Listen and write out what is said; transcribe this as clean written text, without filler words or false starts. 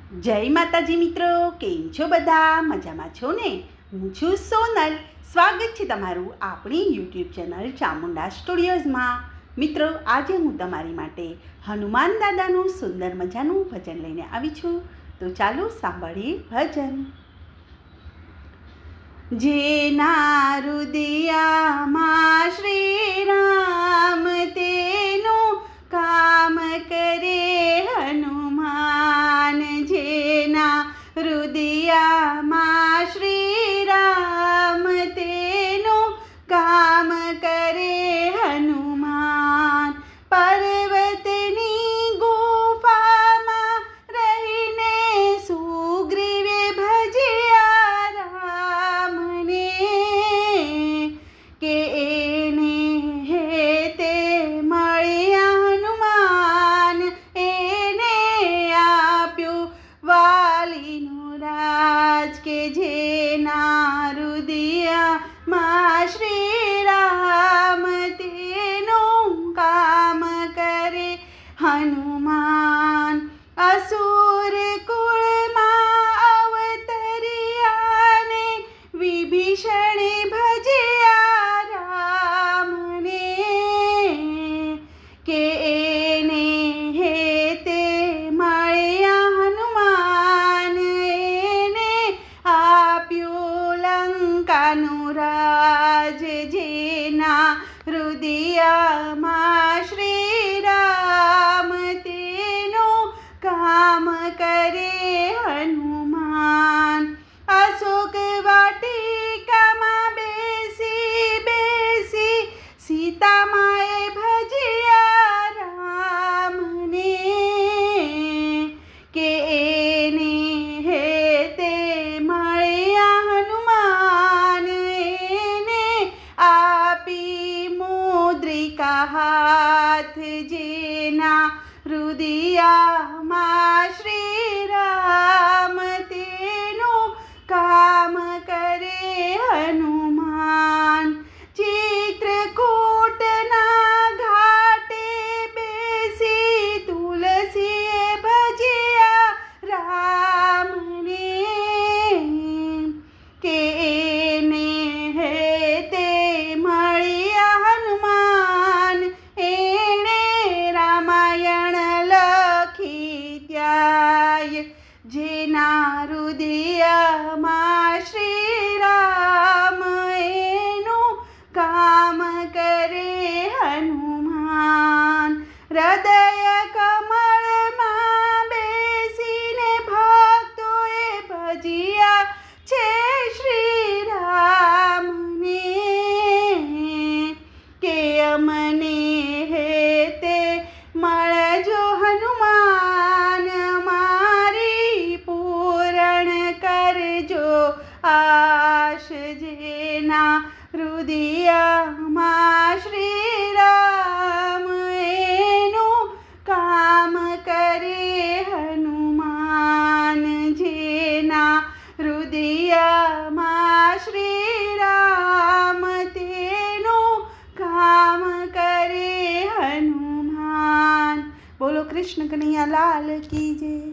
જય માતાજી મિત્રો, કેમ છો બધા? મજામાં છો ને? હું છું સોનલ. સ્વાગત છે તમારું આપણી યુટ્યુબ ચેનલ ચામુંડા સ્ટુડિયોઝમાં. મિત્રો, આજે હું તમારી માટે હનુમાન દાદાનું સુંદર મજાનું ભજન લઈને આવી છું. તો ચાલો સાંભળીએ ભજન. જેના હૃદયમાં શ્રી રામ તેનું કામ કરે હનુમાન. જેના હૃદયમાં શ્રી રામ તેનું કામ કરે હનુમાન. પર્વતની ગુફામાં રહીને સુગ્રીવે ભજ્યા રામને, કે એને હેતે મળ્યા હનુમાન. એને આપ્યું વાલીનું રાજ, કે જેના હૃદયમાં શ્રી રામ તેનું કામ કરે હનુમાન. અસુર કુળમાં અવતર્યાને વિભીષણે ભજ્યા રામને, કે એને હેતે મળ્યા હનુમાન. એને આપ્યું લંકાનું રાજ, જેના હૃદયમાં શ્રી રામ તેનું કામ કરે હનુમાન. અશોક વાટિકામાં બેસી બેસી સીતામાએ ભજ્યા રામને, કે એને હેતે મળ્યા હનુમાન. એને આપી મુદ્રિકા હાથ, જેના હૃદયમાં શ્રી રામ તેનું કામ કરે હનુમાન. ચિત્રકૂટના ઘાટે બેસી તુલસીએ ભજ્યા રામને, કે એને હેતે મળ્યા હનુમાન. એણે રામાયણ લખી ત્યાય, જેના હૃદયમાં શ્રી રામ એનું કામ કરે હનુમાન. હૃદય કમળમાં બેસીને ભક્તોએ ભજ્યા છે શ્રી રામને, કે અમને હેતે મળજો હનુમાન. મારી પૂરણ કરજો આશ, જેના હૃદયમાં શ્રી રામ એનું કામ કરે હનુમાન. જેના હૃદયમાં શ્રી રામ તેનું કામ કરે હનુમાન. બોલો કૃષ્ણ કનૈયા લાલ કી જય.